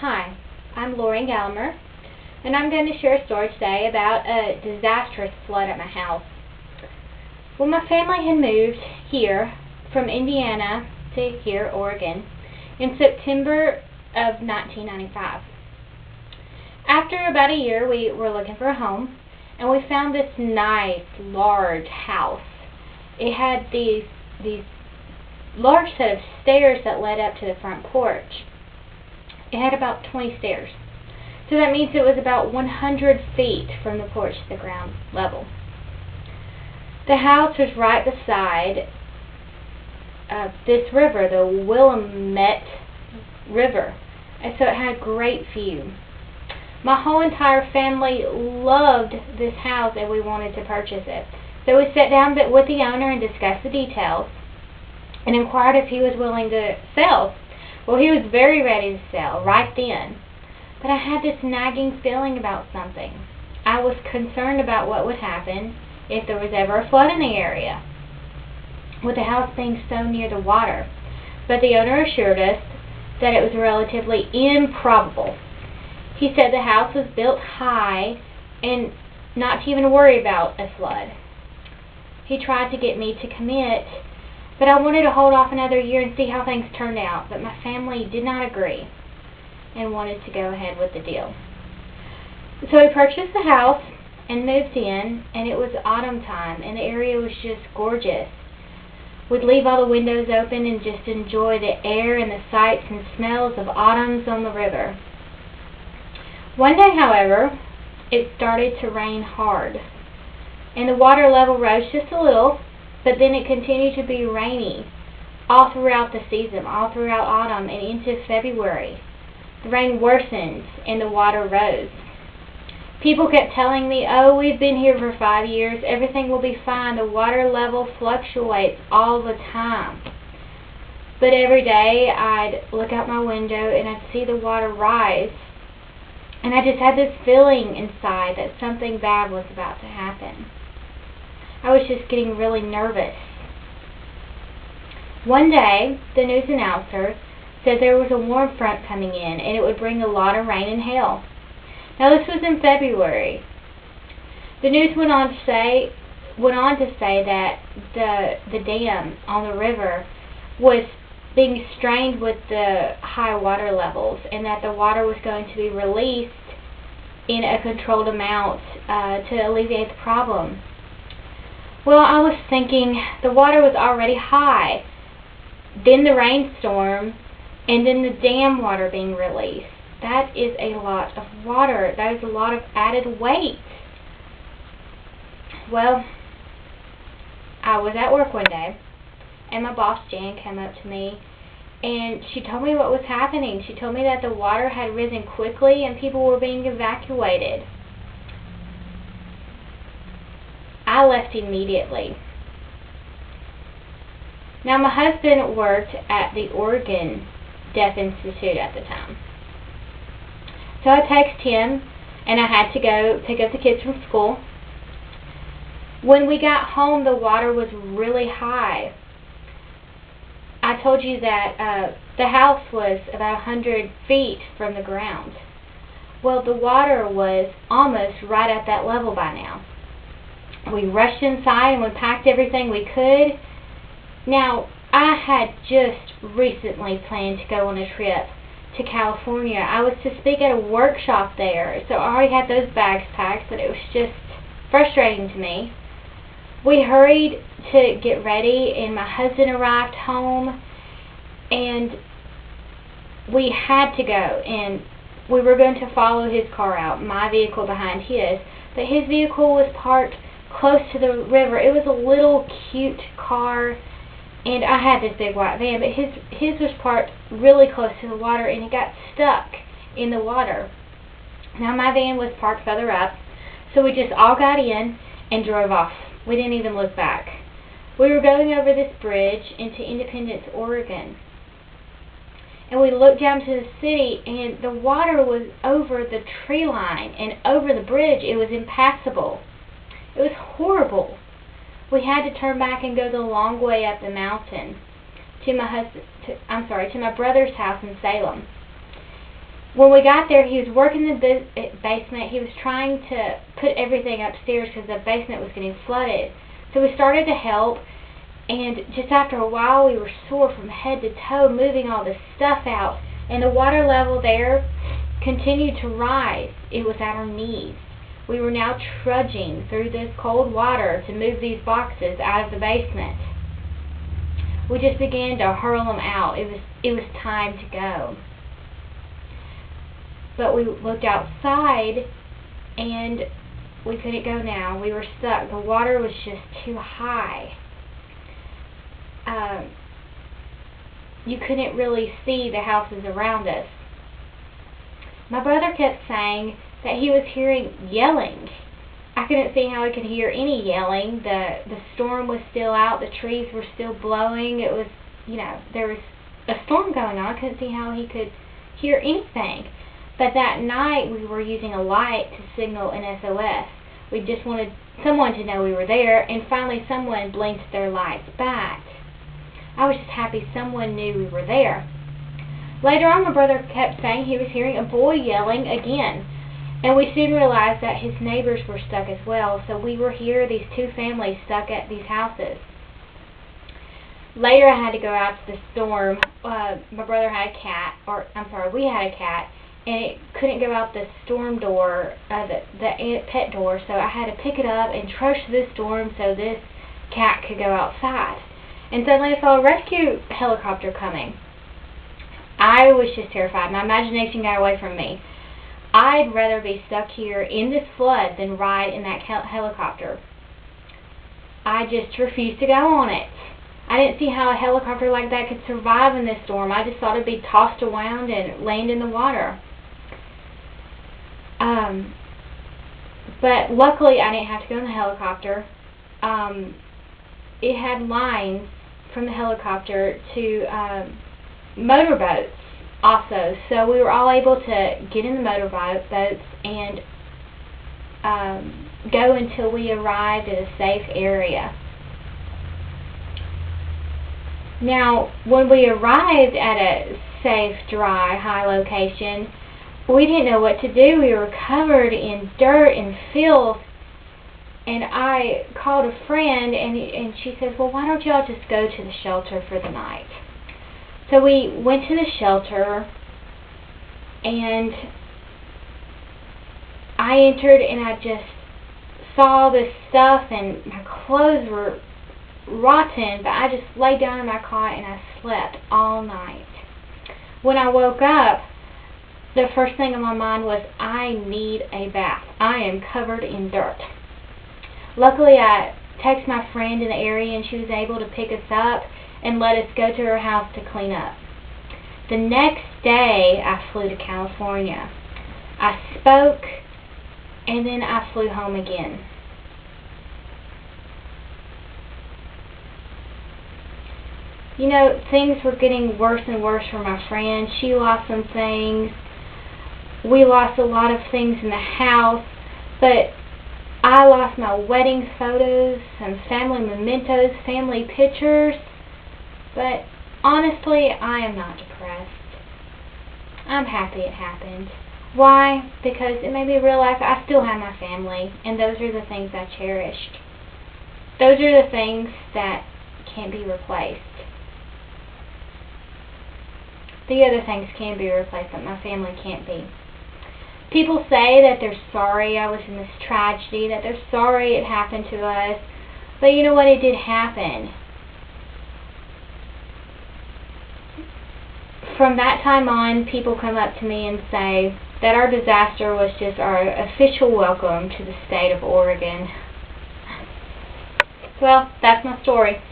Hi, I'm Lauren Gallmer, and I'm going to share a story today about a disastrous flood at my house. Well, my family had moved here from Indiana to here, Oregon, in September of 1995. After about a year, we were looking for a home, and we found this nice, large house. It had these large set of stairs that led up to the front porch. It had about 20 stairs. So that means it was about 100 feet from the porch to the ground level. The house was right beside this river, the Willamette River, and so it had a great view. My whole entire family loved this house and we wanted to purchase it. So we sat down with the owner and discussed the details and inquired if he was willing to sell. Well, he was very ready to sell right then. But I had this nagging feeling about something. I was concerned about what would happen if there was ever a flood in the area, with the house being so near the water. But the owner assured us that it was relatively improbable. He said the house was built high and not to even worry about a flood. He tried to get me to commit, but I wanted to hold off another year and see how things turned out. But my family did not agree and wanted to go ahead with the deal. So we purchased the house and moved in, and it was autumn time, and the area was just gorgeous. We'd leave all the windows open and just enjoy the air and the sights and smells of autumns on the river. One day, however, it started to rain hard, and the water level rose just a little, but then it continued to be rainy all throughout the season, all throughout autumn and into February. The rain worsened and the water rose. People kept telling me, "Oh, we've been here for 5 years. Everything will be fine. The water level fluctuates all the time." But every day I'd look out my window and I'd see the water rise. And I just had this feeling inside that something bad was about to happen. I was just getting really nervous. One day, the news announcer said there was a warm front coming in and it would bring a lot of rain and hail. Now this was in February. The news went on to say that the dam on the river was being strained with the high water levels and that the water was going to be released in a controlled amount to alleviate the problem. Well, I was thinking the water was already high, then the rainstorm, and then the dam water being released. That is a lot of water. That is a lot of added weight. Well, I was at work one day, and my boss, Jan, came up to me, and she told me what was happening. She told me that the water had risen quickly and people were being evacuated. I left immediately. Now, my husband worked at the Oregon Deaf Institute at the time. So I texted him, and I had to go pick up the kids from school. When we got home, the water was really high. I told you that the house was about 100 feet from the ground. Well, the water was almost right at that level by now. We rushed inside and we packed everything we could. Now, I had just recently planned to go on a trip to California. I was to speak at a workshop there, so I already had those bags packed, but it was just frustrating to me. We hurried to get ready, and my husband arrived home, and we had to go, and we were going to follow his car out, my vehicle behind his, but his vehicle was parked close to the river. It was a little cute car, and I had this big white van, but his was parked really close to the water, and it got stuck in the water. Now my van was parked further up, so we just all got in and drove off. We didn't even look back. We were going over this bridge into Independence, Oregon, and we looked down to the city, and the water was over the tree line and over the bridge. It was impassable. It was horrible. We had to turn back and go the long way up the mountain to my brother's house in Salem. When we got there, he was working the basement. He was trying to put everything upstairs because the basement was getting flooded. So we started to help, and just after a while, we were sore from head to toe moving all this stuff out, and the water level there continued to rise. It was at our knees. We were now trudging through this cold water to move these boxes out of the basement. We just began to hurl them out. It was time to go. But we looked outside, and we couldn't go now. We were stuck. The water was just too high. You couldn't really see the houses around us. My brother kept saying that he was hearing yelling. I couldn't see how he could hear any yelling. The storm was still out. The trees were still blowing. It was, there was a storm going on. I couldn't see how he could hear anything. But that night we were using a light to signal an SOS. We just wanted someone to know we were there, and finally someone blinked their lights back. I was just happy someone knew we were there. Later on, my brother kept saying he was hearing a boy yelling again, and we soon realized that his neighbors were stuck as well, so we were here, these two families stuck at these houses. Later I had to go out to the storm. My brother had a cat, we had a cat, and it couldn't go out the storm door, the pet door, so I had to pick it up and trudge through the storm so this cat could go outside. And suddenly I saw a rescue helicopter coming. I was just terrified. My imagination got away from me. I'd rather be stuck here in this flood than ride in that helicopter. I just refused to go on it. I didn't see how a helicopter like that could survive in this storm. I just thought it'd be tossed around and land in the water. But luckily I didn't have to go in the helicopter. It had lines from the helicopter to motorboats also, so we were all able to get in the motorboats and go until we arrived at a safe area. Now, when we arrived at a safe, dry, high location, we didn't know what to do. We were covered in dirt and filth, and I called a friend, and she says, well, why don't y'all just go to the shelter for the night? So we went to the shelter, and I entered, and I just saw this stuff, and my clothes were rotten, but I just laid down in my cot and I slept all night. When I woke up, the first thing on my mind was, I need a bath. I am covered in dirt. Luckily, I texted my friend in the area, and she was able to pick us up and let us go to her house to clean up. The next day, I flew to California. I spoke, and then I flew home again. Things were getting worse and worse for my friend. She lost some things. We lost a lot of things in the house, but I lost my wedding photos, some family mementos, family pictures. But honestly, I am not depressed. I'm happy it happened. Why? Because it made me realize I still have my family, and those are the things I cherished. Those are the things that can't be replaced. The other things can be replaced, but my family can't be. People say that they're sorry I was in this tragedy, that they're sorry it happened to us, but you know what? It did happen. From that time on, people come up to me and say that our disaster was just our official welcome to the state of Oregon. Well, that's my story.